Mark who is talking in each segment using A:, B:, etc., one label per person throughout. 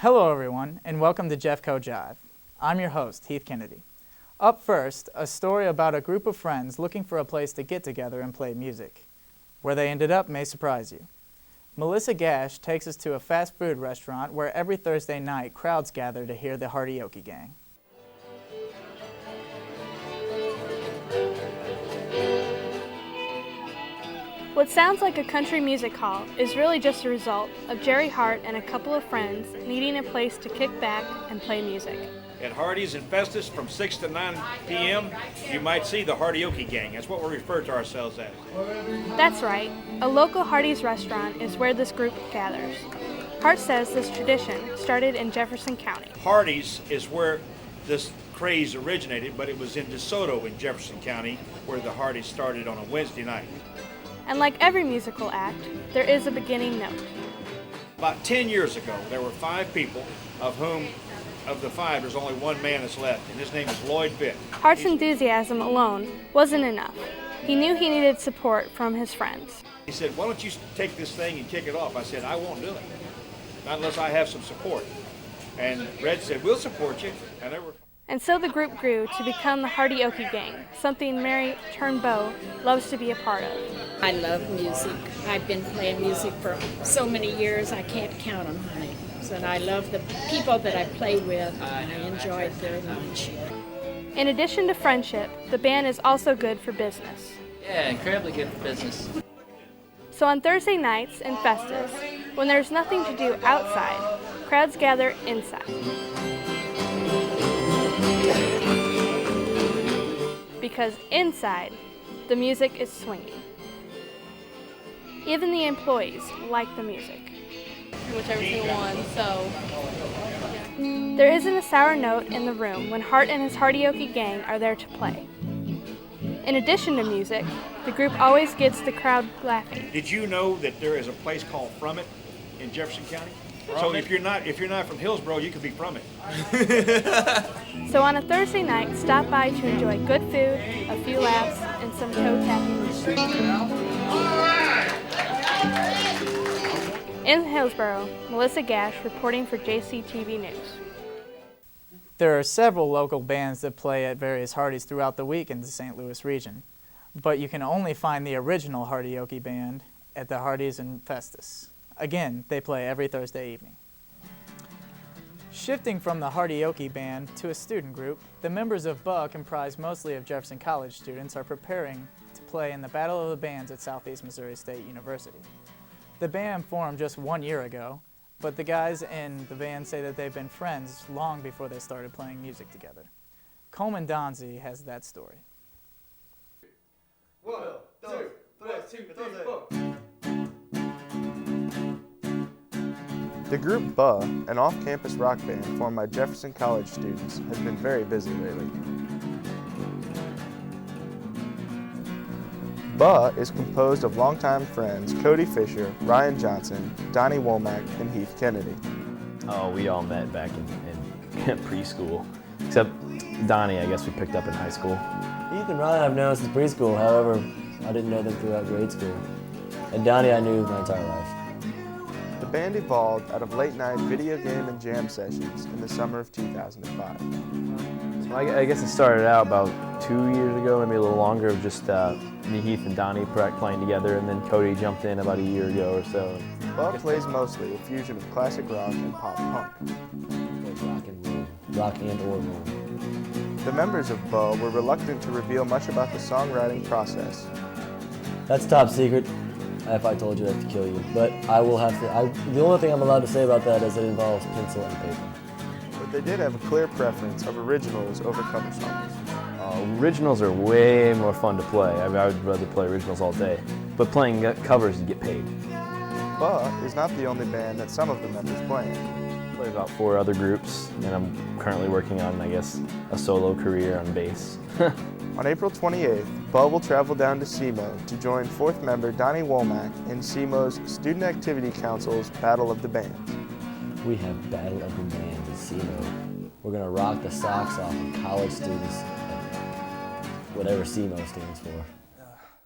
A: Hello everyone, and welcome to Jeffco Jive. I'm your host, Heath Kennedy. Up first, a story about a group of friends looking for a place to get together and play music. Where they ended up may surprise you. Melissa Gash takes us to a fast food restaurant where every Thursday night crowds gather to hear the Hardee Gang.
B: What sounds like a country music hall is really just a result of Jerry Hart and a couple of friends needing a place to kick back and play music.
C: At Hardee's in Festus from 6 to 9 p.m., you might see the Hardee Gang. That's what we refer to ourselves as.
B: That's right. A local Hardee's restaurant is where this group gathers. Hart says this tradition started in Jefferson County.
C: Hardee's is where this craze originated, but it was in DeSoto in Jefferson County where the Hardee's started on a Wednesday night.
B: And like every musical act, there is a beginning note.
C: About 10 years ago, there were 5 people, of the 5, there's only one man that's left, and his name is Lloyd Vitt.
B: Hart's enthusiasm alone wasn't enough. He knew he needed support from his friends.
C: He said, why don't you take this thing and kick it off? I said, I won't do it, not unless I have some support. And Red said, we'll support you.
B: And so the group grew to become the Hardee Gang, something Mary Turnbow loves to be a part of.
D: I love music. I've been playing music for so many years, I can't count them, honey. And I love the people that I play with, and I enjoy it very much.
B: In addition to friendship, the band is also good for business.
E: Yeah, incredibly good for business.
B: So on Thursday nights in Festus, when there's nothing to do outside, crowds gather inside. Because inside, the music is swinging. Even the employees like the music.
F: Whichever team won, so.
B: There isn't a sour note in the room when Hart and his Hardee Gang are there to play. In addition to music, the group always gets the crowd laughing.
C: Did you know that there is a place called From It in Jefferson County? So if you're not from Hillsboro, you could be from it.
B: So on a Thursday night, stop by to enjoy good food, a few laughs, and some toe-tapping music. In Hillsboro, Melissa Gash reporting for JCTV News.
A: There are several local bands that play at various Hardee's throughout the week in the St. Louis region, but you can only find the original Hardee band at the Hardee's in Festus. Again, they play every Thursday evening. Shifting from the Hardee band to a student group, the members of BUH, comprised mostly of Jefferson College students, are preparing to play in the Battle of the Bands at Southeast Missouri State University. The band formed just 1 year ago, but the guys in the band say that they've been friends long before they started playing music together. Coleman Donzie has that story.
G: 1, 2, 3, 4.
H: The group BUH, an off-campus rock band formed by Jefferson College students, has been very busy lately. BUH is composed of longtime friends Cody Fisher, Ryan Johnson, Donnie Womack, and Heath Kennedy.
I: Oh, we all met back in preschool, except Donnie, I guess we picked up in high school.
J: Heath and Ryan I've known since preschool, however, I didn't know them throughout grade school. And Donnie I knew my entire life.
H: The band evolved out of late-night video game and jam sessions in the summer of 2005.
I: So I guess it started out about 2 years ago, maybe a little longer, of just me, Heath, and Donnie playing together, and then Cody jumped in about a year ago or so.
H: BUH plays mostly a fusion of classic rock and pop punk.
J: Rock and or roll.
H: The members of BUH were reluctant to reveal much about the songwriting process.
J: That's top secret. If I told you, I'd have to kill you. But I will have to. The only thing I'm allowed to say about that is it involves pencil and paper.
H: But they did have a clear preference of originals over cover songs.
I: Originals are way more fun to play. I would rather play originals all day. But playing covers, you get paid.
H: BUH is not the only band that some of the members play in.
I: I play about 4 other groups, and I'm currently working on, I guess, a solo career on bass.
H: On April 28th, BUH will travel down to SEMO to join 4th member Donnie Womack in SEMO's Student Activity Council's Battle of the Bands.
J: We have Battle of the Bands at SEMO. We're going to rock the socks off of college students, whatever SEMO stands for.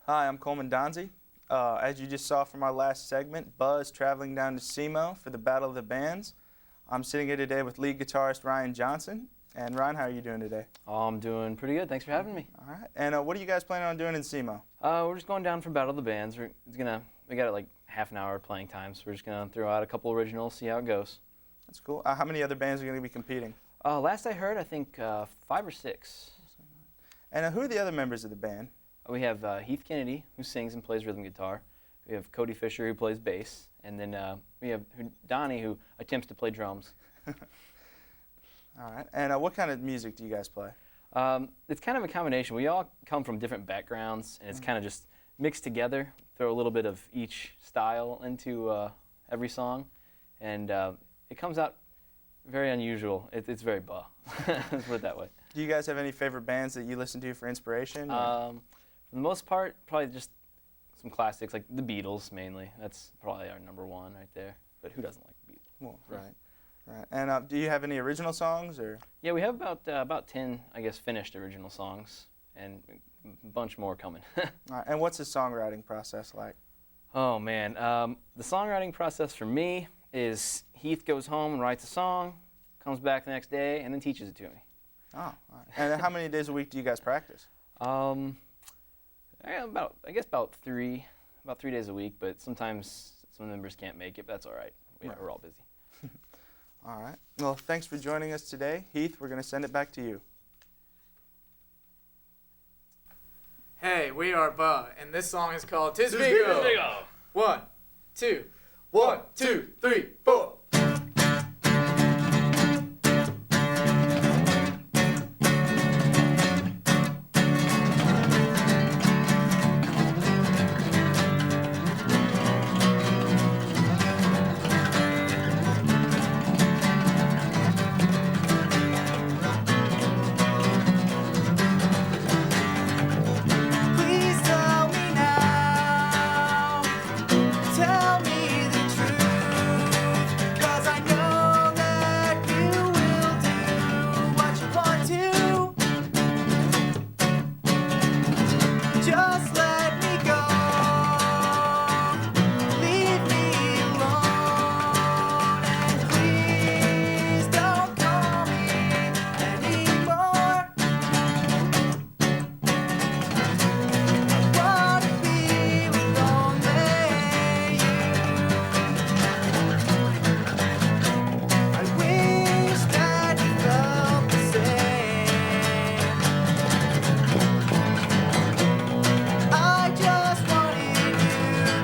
K: Hi, I'm Coleman Donzie. As you just saw from our last segment, BUH is traveling down to SEMO for the Battle of the Bands. I'm sitting here today with lead guitarist Ryan Johnson. And Ryan, how are you doing today?
I: Oh, I'm doing pretty good. Thanks for having me.
K: All right. And what are you guys planning on doing in SEMO?
I: We're just going down for Battle of the Bands. We got like half an hour playing time, so we're just gonna throw out a couple originals, see how it goes.
K: That's cool. How many other bands are going to be competing?
I: Last I heard, I think 5 or 6.
K: And who are the other members of the band?
I: We have Heath Kennedy, who sings and plays rhythm guitar. We have Cody Fisher, who plays bass. And then we have Donnie, who attempts to play drums.
K: All right. And what kind of music do you guys play?
I: It's kind of a combination. We all come from different backgrounds, and it's kind of just mixed together. Throw a little bit of each style into every song, and it comes out very unusual. It's very Let's put it that way.
K: Do you guys have any favorite bands that you listen to for inspiration?
I: For the most part, probably just some classics, like the Beatles mainly. That's probably our number one right there. But who doesn't like the Beatles?
K: Well, right. Right. And do you have any original songs, or?
I: Yeah, we have about 10, I guess, finished original songs, and a bunch more coming.
K: All right. And what's the songwriting process like?
I: Oh man, the songwriting process for me is Heath goes home and writes a song, comes back the next day, and then teaches it to me.
K: Oh. All right. And how many days a week do you guys practice?
I: I guess about 3 days a week, but sometimes some members can't make it, but that's all right. We're all busy.
K: All right. Well, thanks for joining us today. Heath, we're going to send it back to you.
A: Hey, we are Buh, and this song is called Tis Vigo. 1, 2, 1, 2, 3, 4.
G: Tell me the truth, 'cause I know that you will do what you want to. Just let me go, leave me alone, and please don't call me anymore. I wanna be with only you. I wish that you felt the same. I just wanted you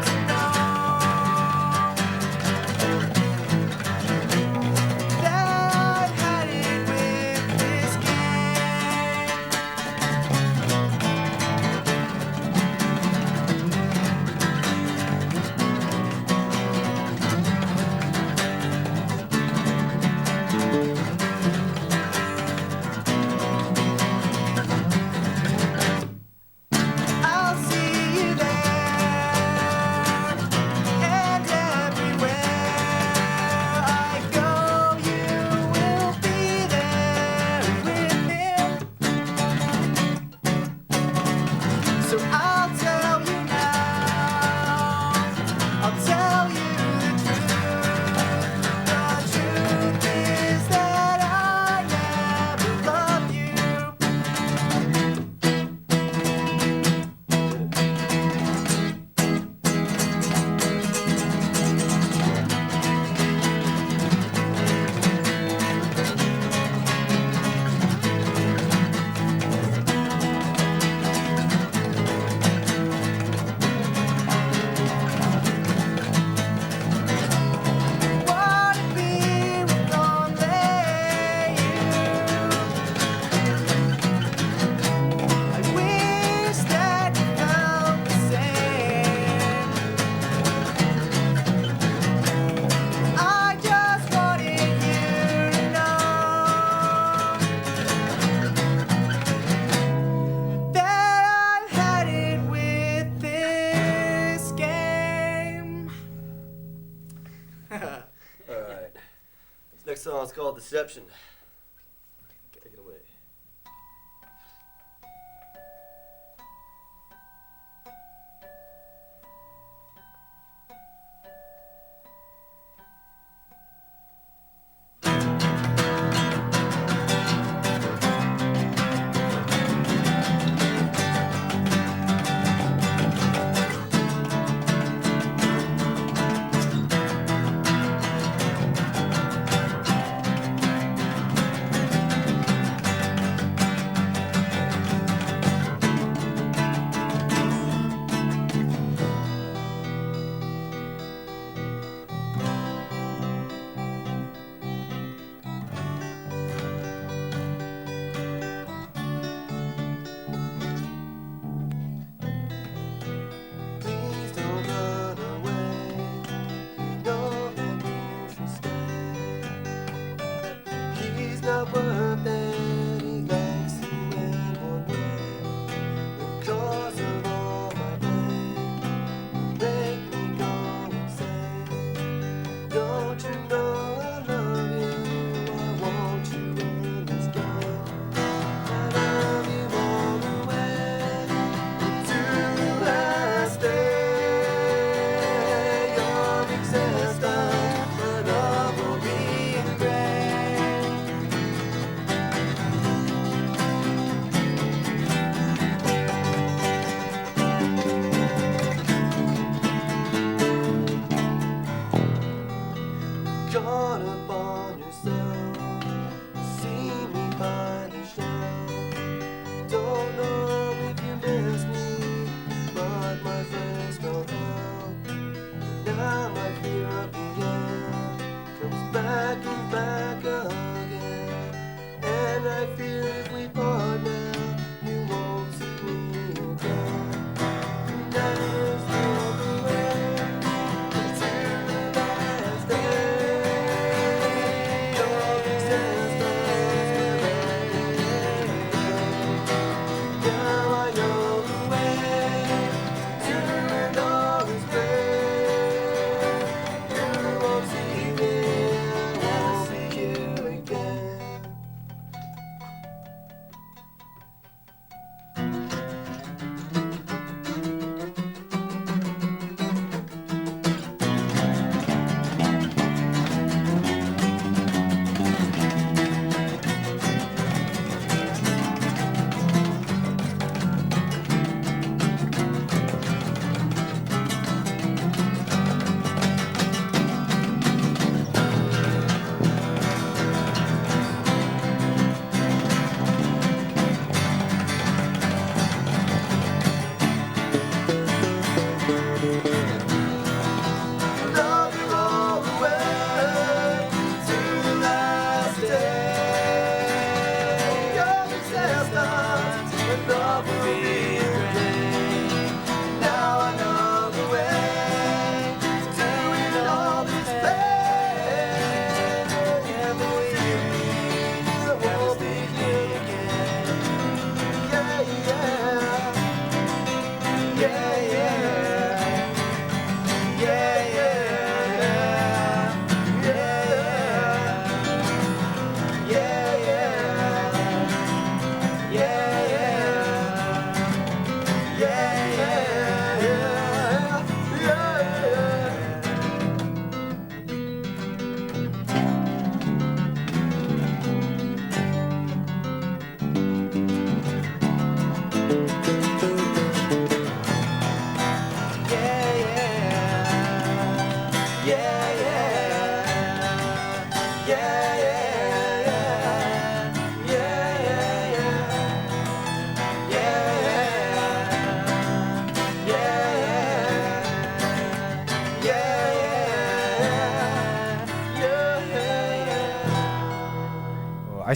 G: to know that I've had it with this game. I'll see you there, and everywhere I go, you will be there with him. So I'll tell you now, I'll tell you the truth. The truth is that I never loved you. Wanna be with only you. I wish that you felt the same. I just wanted you to know that I've had it with this game.
J: Alright. This next song is called Deception. Take it away.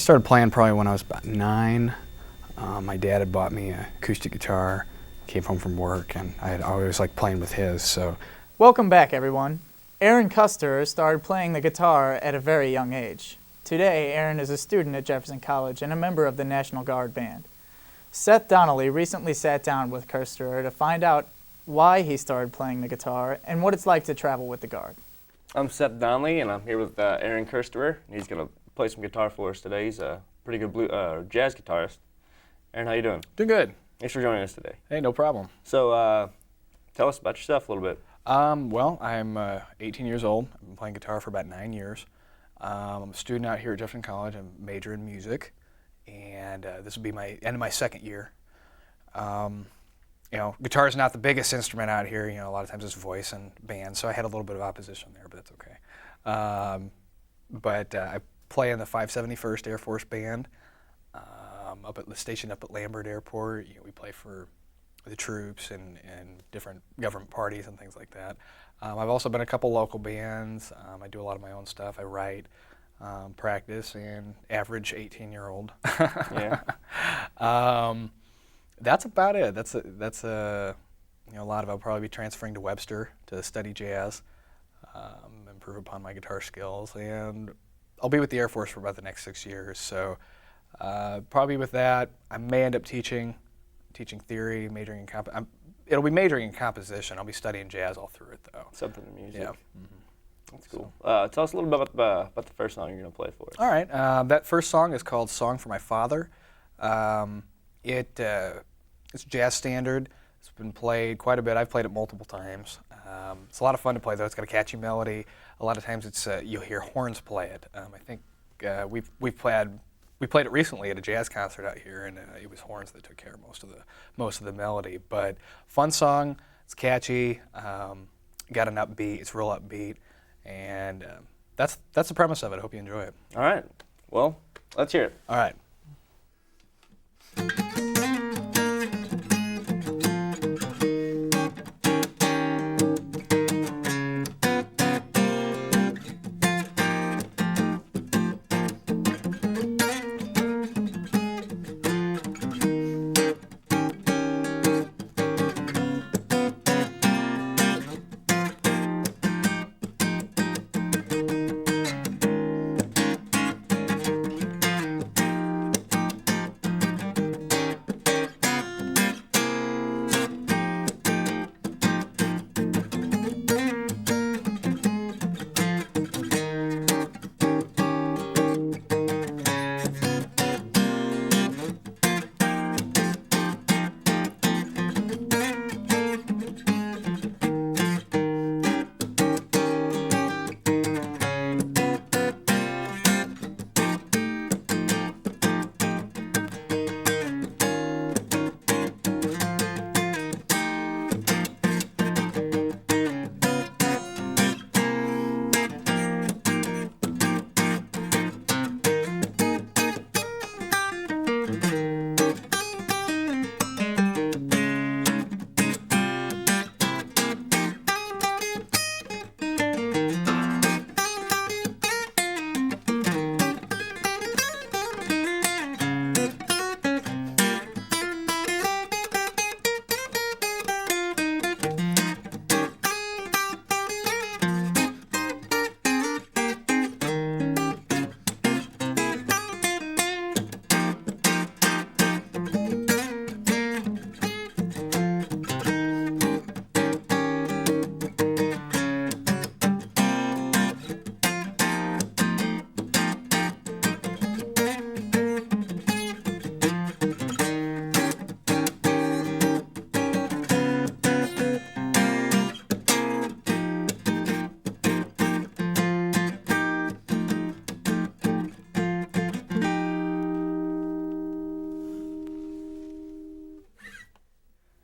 L: started playing probably when I was about 9. My dad had bought me an acoustic guitar, came home from work, and I had always liked playing with his, so.
A: Welcome back, everyone. Aaron Kusterer started playing the guitar at a very young age. Today, Aaron is a student at Jefferson College and a member of the National Guard Band. Seth Donnelly recently sat down with Kusterer to find out why he started playing the guitar and what it's like to travel with the Guard.
M: I'm Seth Donnelly, and I'm here with Aaron Kusterer. He's going to play some guitar for us today. He's a pretty good jazz guitarist. Aaron, how you doing?
L: Doing good.
M: Thanks for joining us today.
L: Hey, no problem.
M: So, tell us about yourself a little bit.
L: Well, I'm 18 years old. I've been playing guitar for about 9 years. I'm a student out here at Jefferson College. I'm majoring in music, and this will be my end of my second year. You know, guitar is not the biggest instrument out here. You know, a lot of times it's voice and band, so I had a little bit of opposition there, but that's okay. But I play in the 571st Air Force Band up at the station up at Lambert Airport. You know, we play for the troops and different government parties and things like that. I've also been in a couple local bands. I do a lot of my own stuff. I write, practice, and average 18-year-old.
M: Yeah.
L: That's about it. That's a you know, a lot of. I'll probably be transferring to Webster to study jazz, improve upon my guitar skills, and I'll be with the Air Force for about the next 6 years. So probably with that, I may end up teaching theory, majoring in it'll be majoring in composition. I'll be studying jazz all through it, though.
M: Something in music.
L: Yeah. Mm-hmm.
M: That's cool. Tell us a little bit about the first song you're going to play for us.
L: All right. That first song is called "Song for My Father." It's a jazz standard. It's been played quite a bit. I've played it multiple times. It's a lot of fun to play, though. It's got a catchy melody. A lot of times it's you'll hear horns play it. I think we played it recently at a jazz concert out here, and it was horns that took care of most of the melody. But fun song. It's catchy. Got an upbeat. It's real upbeat, and that's the premise of it. I hope you enjoy it.
M: All right. Well, let's hear it.
L: All right.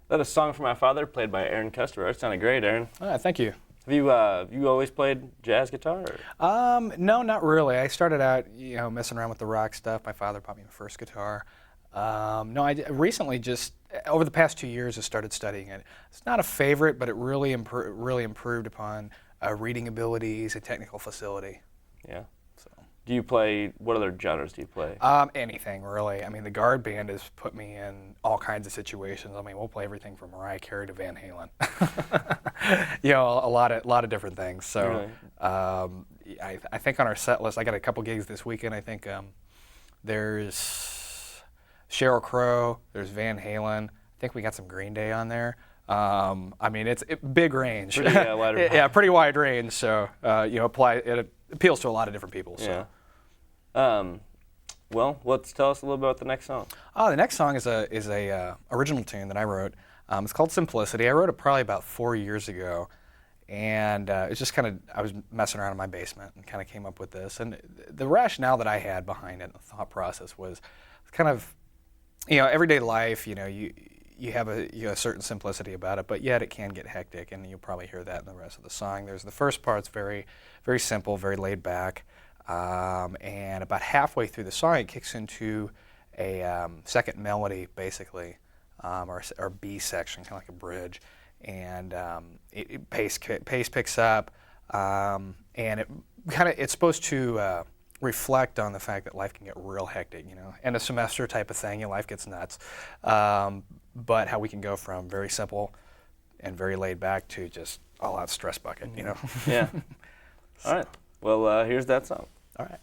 M: That is "Song for My Father," played by Aaron Kusterer. That sounded great, Aaron.
L: Thank you.
M: Have you always played jazz guitar? Or?
L: No, not really. I started out, you know, messing around with the rock stuff. My father bought me my first guitar. No, I recently just, over the past 2 years, I started studying it. It's not a favorite, but it really improved upon reading abilities and technical facility.
M: Yeah.
L: So.
M: Do you play, what other genres do you play?
L: Anything, really. I mean, the guard band has put me in all kinds of situations. I mean, we'll play everything from Mariah Carey to Van Halen. You know, a lot of different things. So
M: Really?
L: I think on our set list, I got a couple gigs this weekend. I think there's Sheryl Crow, there's Van Halen. I think we got some Green Day on there. I mean, it's big range.
M: Pretty, wide
L: yeah, pretty wide range. So you know, it appeals to a lot of different people. So.
M: Yeah. Well, let's tell us a little bit about the next song.
L: Oh, the next song is a original tune that I wrote. It's called Simplicity. I wrote it probably about 4 years ago, and it's just kind of, I was messing around in my basement and kind of came up with this. And the rationale that I had behind it, the thought process was kind of, you know, everyday life. You know, you have a certain simplicity about it, but yet it can get hectic, and you'll probably hear that in the rest of the song. There's the first part's very, very simple, very laid back. And about halfway through the song, it kicks into a second melody, basically, or B section, kind of like a bridge, and pace picks up, and it's supposed to reflect on the fact that life can get real hectic, you know, end of semester type of thing. Your life gets nuts, but how we can go from very simple and very laid back to just all out stress bucket, you know.
M: Yeah. All right. Well, here's that song.
L: All right.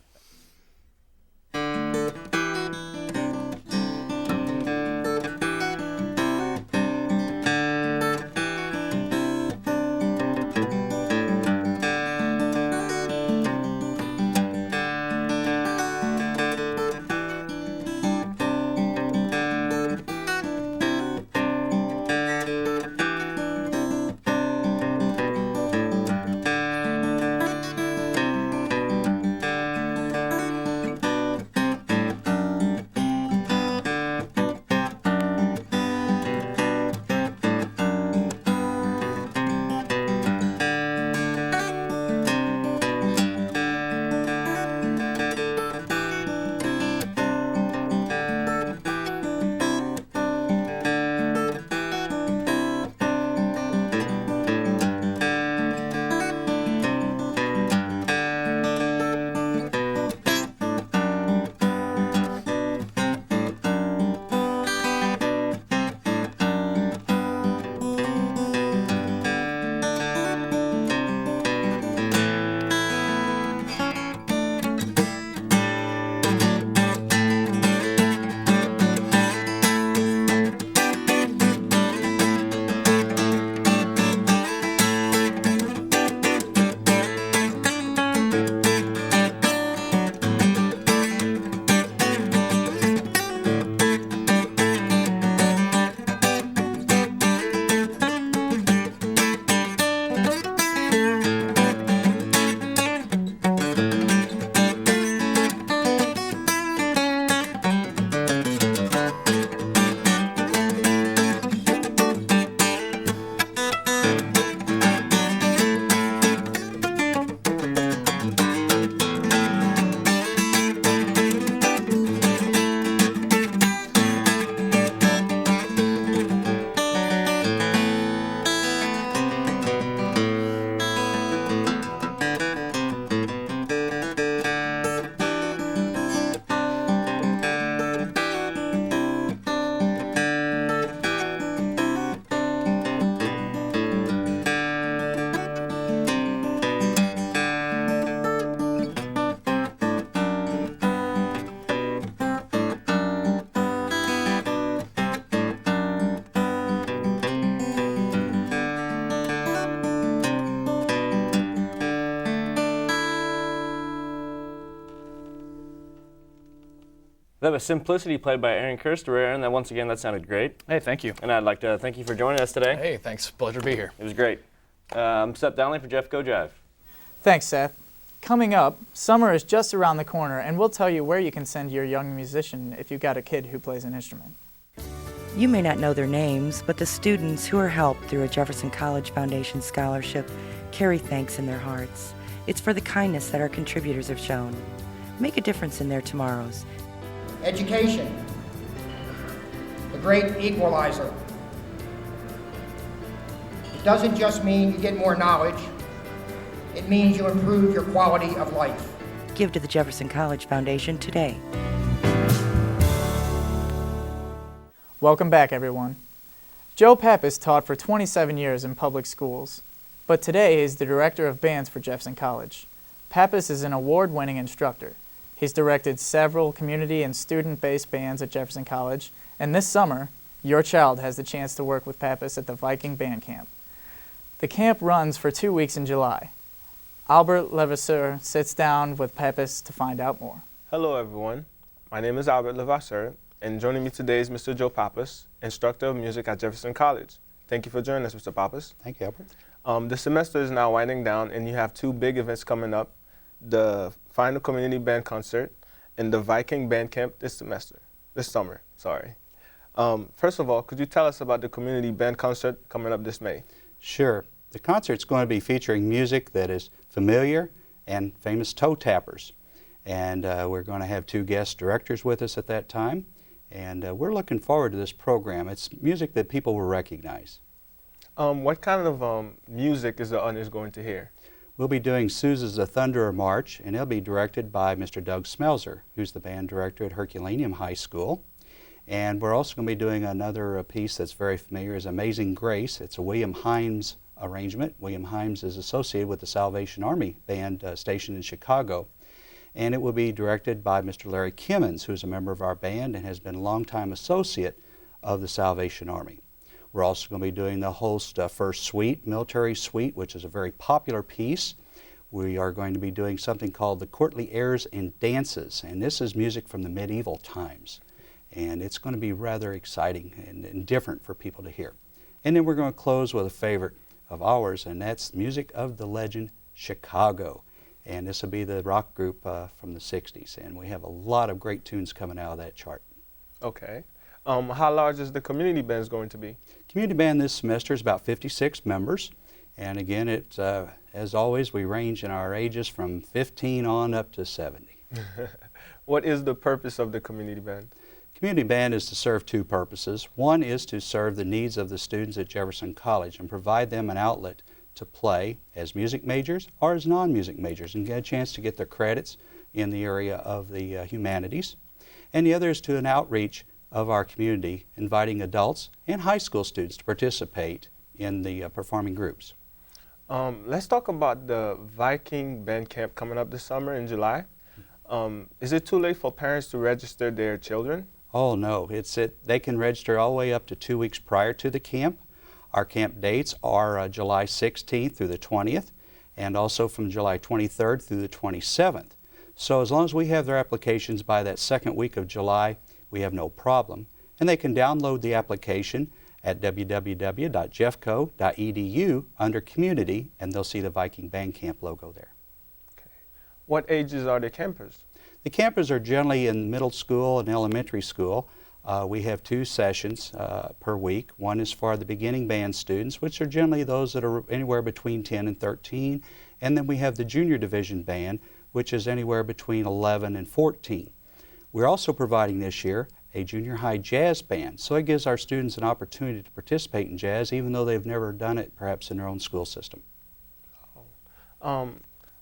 M: That was Simplicity, played by Aaron Kusterer, and once again, that sounded great.
L: Hey, thank you.
M: And I'd like to thank you for joining us today.
L: Hey, thanks. Pleasure to be here.
M: It was great. I'm Seth Downley for Jeffco Jive.
A: Thanks, Seth. Coming up, summer is just around the corner, and we'll tell you where you can send your young musician if you've got a kid who plays an instrument.
N: You may not know their names, but the students who are helped through a Jefferson College Foundation scholarship carry thanks in their hearts. It's for the kindness that our contributors have shown. Make a difference in their tomorrows.
O: Education, the great equalizer. It doesn't just mean you get more knowledge, it means you improve your quality of life.
N: Give to the Jefferson College Foundation today.
A: Welcome back, everyone. Joe Pappas taught for 27 years in public schools, but today he is the director of bands for Jefferson College. Pappas is an award-winning instructor. He's directed several community and student-based bands at Jefferson College, and this summer, your child has the chance to work with Pappas at the Viking Band Camp. The camp runs for 2 weeks in July. Albert Levasseur sits down with Pappas to find out more.
P: Hello, everyone. My name is Albert Levasseur, and joining me today is Mr. Joe Pappas, instructor of music at Jefferson College. Thank you for joining us, Mr. Pappas.
Q: Thank you, Albert.
P: The semester is now winding down, and you have two big events coming up, the final community band concert and the Viking Band Camp this summer. First of all, could you tell us about the community band concert coming up this May?
Q: Sure. The concert's going to be featuring music that is familiar and famous toe tappers. And we're going to have two guest directors with us at that time. And we're looking forward to this program. It's music that people will recognize.
P: What kind of music is the audience going to hear?
Q: We'll be doing Sousa's The Thunderer March, and it'll be directed by Mr. Doug Smelzer, who's the band director at Herculaneum High School. And we're also going to be doing another piece that's very familiar, is Amazing Grace. It's a William Himes arrangement. William Himes is associated with the Salvation Army band stationed in Chicago. And it will be directed by Mr. Larry Kimmons, who's a member of our band and has been a longtime associate of the Salvation Army. We're also going to be doing the Holst First Suite, Military Suite, which is a very popular piece. We are going to be doing something called the Courtly Airs and Dances, and this is music from the medieval times. And it's going to be rather exciting and different for people to hear. And then we're going to close with a favorite of ours, and that's music of the legend Chicago. And this will be the rock group from the 60s, and we have a lot of great tunes coming out of that chart.
P: Okay. How large is the community band going to be?
Q: Community band this semester is about 56 members, and again, it, as always, we range in our ages from 15 on up to 70.
P: What is the purpose of the community band?
Q: Community band is to serve two purposes. One is to serve the needs of the students at Jefferson College and provide them an outlet to play as music majors or as non-music majors and get a chance to get their credits in the area of the humanities. And the other is to an outreach of our community, inviting adults and high school students to participate in the performing groups.
P: Let's talk about the Viking Band Camp coming up this summer in July. Is it too late for parents to register their children?
Q: Oh no, they can register all the way up to 2 weeks prior to the camp. Our camp dates are July 16th through the 20th and also from July 23rd through the 27th. So as long as we have their applications by that second week of July, we have no problem. And they can download the application at www.jeffco.edu under Community, and they'll see the Viking Band Camp logo there.
P: Okay. What ages are the campers?
Q: The campers are generally in middle school and elementary school. We have 2 sessions per week. One is for the beginning band students, which are generally those that are anywhere between 10 and 13. And then we have the junior division band, which is anywhere between 11 and 14. We're also providing this year a junior high jazz band, so it gives our students an opportunity to participate in jazz even though they've never done it perhaps in their own school system.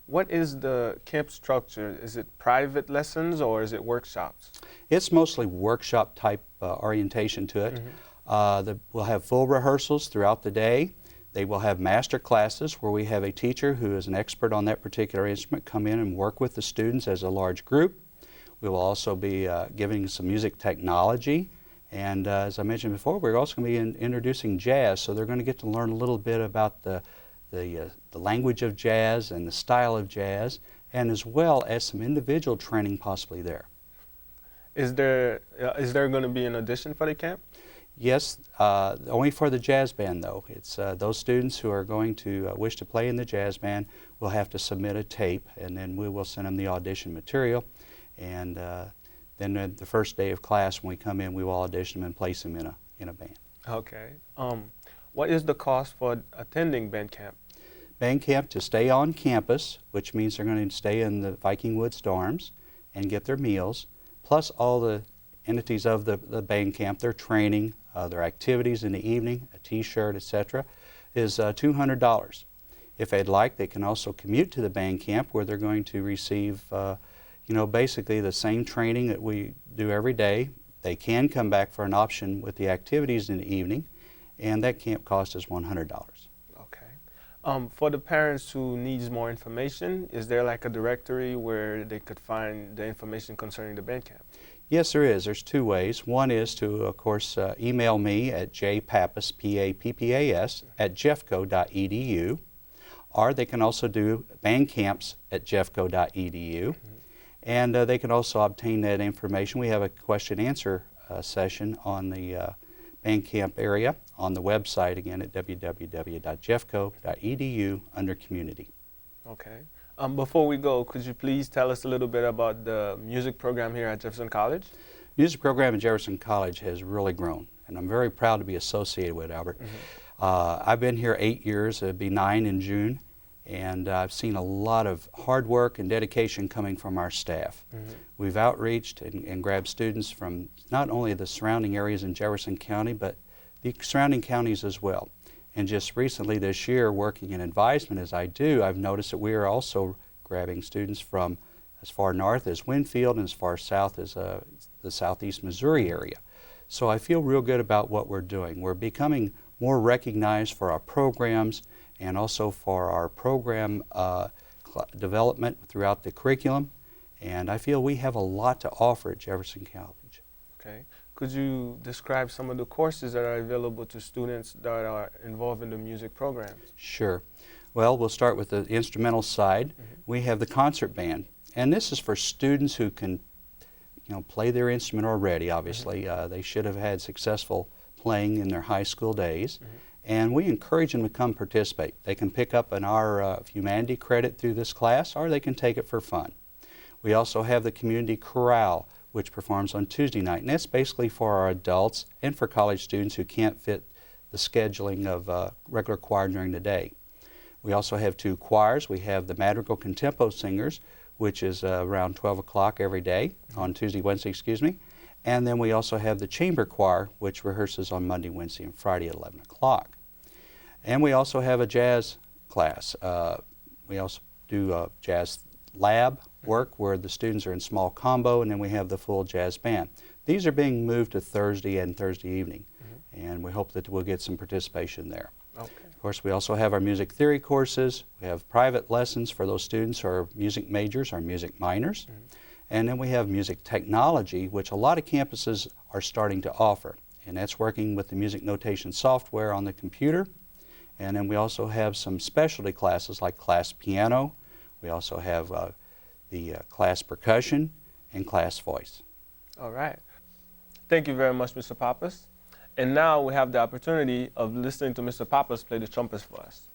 P: What is the camp structure? Is it private lessons or is it workshops?
Q: It's mostly workshop type orientation to it. We'll have full rehearsals throughout the day. They will have master classes where we have a teacher who is an expert on that particular instrument come in and work with the students as a large group. We will also be giving some music technology, and as I mentioned before, we're also going to be introducing jazz, so they're going to get to learn a little bit about the language of jazz and the style of jazz, and as well as some individual training possibly there.
P: Is there going to be an audition for the camp?
Q: Yes, only for the jazz band though. It's those students who are going to wish to play in the jazz band will have to submit a tape, and then we will send them the audition material. And then the first day of class when we come in, we will audition them and place them in a band.
P: Okay. What is the cost for attending band camp?
Q: Band camp to stay on campus, which means they're going to stay in the Viking Woods dorms and get their meals, plus all the entities of the band camp, their training, their activities in the evening, a t-shirt, etc., is $200. If they'd like, they can also commute to the band camp where they're going to receive basically the same training that we do every day. They can come back for an option with the activities in the evening, and that camp cost is $100.
P: Okay. For the parents who needs more information, is there like a directory where they could find the information concerning the band camp?
Q: Yes, there is. There's two ways. One is to, of course, email me at jpappas, P-A-P-P-A-S, at jeffco.edu, or they can also do band camps at jeffco.edu, and they can also obtain that information. We have a question-answer session on the band camp area on the website, again, at www.jeffco.edu under Community.
P: Okay. Before we go, could you please tell us a little bit about the music program here at Jefferson College?
Q: Music program at Jefferson College has really grown, and I'm very proud to be associated with it, Albert. I've been here 8 years, it'll be 9 in June, and I've seen a lot of hard work and dedication coming from our staff. We've outreached and grabbed students from not only the surrounding areas in Jefferson County, but the surrounding counties as well. And just recently this year, working in advisement as I do, I've noticed that we are also grabbing students from as far north as Winfield and as far south as the southeast Missouri area. So I feel real good about what we're doing. We're becoming more recognized for our programs and also for our program development throughout the curriculum. And I feel we have a lot to offer at Jefferson College.
P: Okay. Could you describe some of the courses that are available to students that are involved in the music programs?
Q: Sure. Well, we'll start with the instrumental side. We have the concert band, and this is for students who can, play their instrument already, obviously. They should have had successful playing in their high school days, and we encourage them to come participate. They can pick up an hour humanity credit through this class, or they can take it for fun. We also have the community chorale, which performs on Tuesday night, and that's basically for our adults and for college students who can't fit the scheduling of regular choir during the day. We also have 2 choirs. We have the Madrigal Contempo Singers, which is around 12 o'clock every day, on Wednesday, excuse me. And then we also have the Chamber Choir, which rehearses on Monday, Wednesday, and Friday at 11 o'clock. And we also have a jazz class. We also do a jazz lab work where the students are in small combo, and then we have the full jazz band. These are being moved to Thursday and Thursday evening, and we hope that we'll get some participation there.
P: Okay.
Q: Of course, we also have our music theory courses. We have private lessons for those students who are music majors or music minors. And then we have music technology, which a lot of campuses are starting to offer, and that's working with the music notation software on the computer. And then we also have some specialty classes like class piano. We also have the class percussion and class voice.
P: All right. Thank you very much, Mr. Pappas. And now we have the opportunity of listening to Mr. Pappas play the trumpets for us.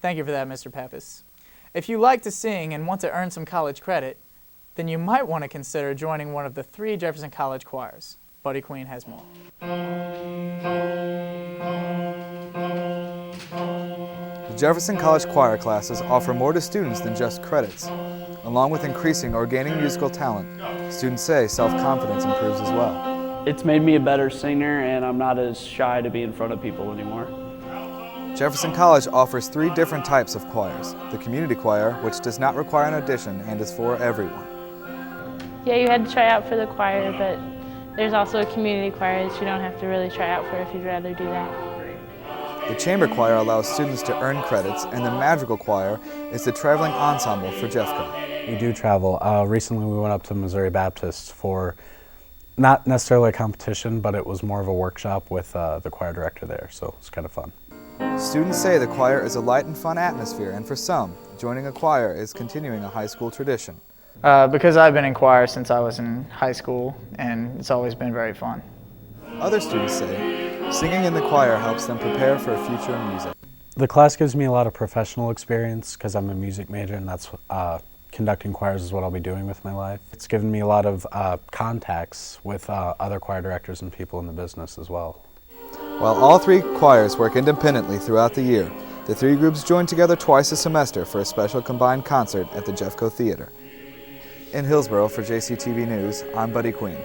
A: Thank you for that, Mr. Pappas. If you like to sing and want to earn some college credit, then you might want to consider joining one of the 3 Jefferson College choirs. Buddy Queen has more.
R: The Jefferson College choir classes offer more to students than just credits. Along with increasing or gaining musical talent, students say self-confidence improves as well.
S: It's made me a better singer, and I'm not as shy to be in front of people anymore.
R: Jefferson College offers 3 different types of choirs. The community choir, which does not require an audition and is for everyone.
F: Yeah, you had to try out for the choir, but there's also a community choir that you don't have to really try out for if you'd rather do that.
R: The chamber choir allows students to earn credits, and the madrigal choir is the traveling ensemble for Jeffco.
T: We do travel. Recently we went up to Missouri Baptist for not necessarily a competition, but it was more of a workshop with the choir director there, so it's kind of fun.
R: Students say the choir is a light and fun atmosphere, and for some, joining a choir is continuing a high school tradition.
A: Because I've been in choir since I was in high school, and it's always been very fun.
R: Other students say singing in the choir helps them prepare for a future in music.
T: The class gives me a lot of professional experience because I'm a music major, and that's conducting choirs is what I'll be doing with my life. It's given me a lot of contacts with other choir directors and people in the business as well.
R: While all three choirs work independently throughout the year, the three groups join together twice a semester for a special combined concert at the Jeffco Theater. In Hillsboro for JCTV News, I'm Buddy Queen.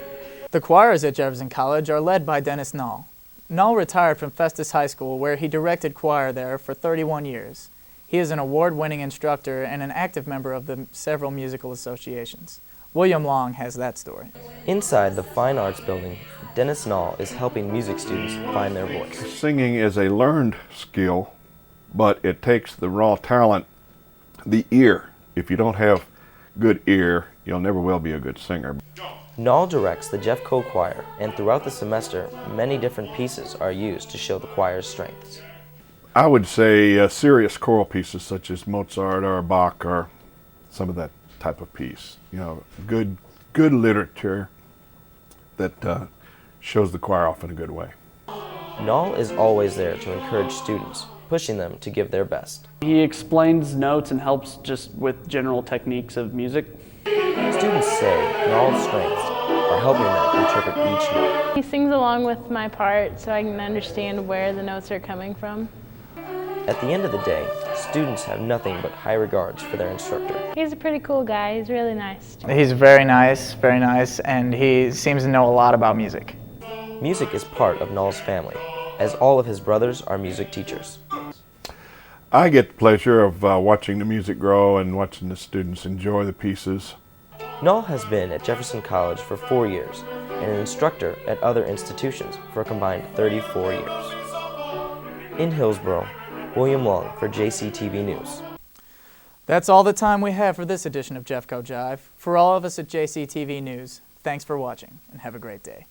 A: The choirs at Jefferson College are led by Dennis Nall. Nall retired from Festus High School, where he directed choir there for 31 years. He is an award-winning instructor and an active member of the several musical associations. William Long has that story.
U: Inside the Fine Arts Building, Dennis Nall is helping music students find their voice.
V: Singing is a learned skill, but it takes the raw talent, the ear. If you don't have good ear, you'll never will be a good singer.
U: Nall directs the Jeffco choir, and throughout the semester, many different pieces are used to show the choir's strengths.
V: I would say serious choral pieces such as Mozart or Bach or some of that type of piece. You know, good literature that shows the choir off in a good way.
U: Nall is always there to encourage students, pushing them to give their best.
S: He explains notes and helps just with general techniques of music.
U: Students say Nall's strengths are helping them interpret each note.
F: He sings along with my part so I can understand where the notes are coming from.
U: At the end of the day, students have nothing but high regards for their instructor.
F: He's a pretty cool guy. He's really nice.
A: He's very nice, and he seems to know a lot about music.
U: Music is part of Nall's family, as all of his brothers are music teachers.
V: I get the pleasure of watching the music grow and watching the students enjoy the pieces.
U: Nall has been at Jefferson College for 4 years and an instructor at other institutions for a combined 34 years. In Hillsboro, William Long for JCTV News.
A: That's all the time we have for this edition of Jeffco Jive. For all of us at JCTV News, thanks for watching and have a great day.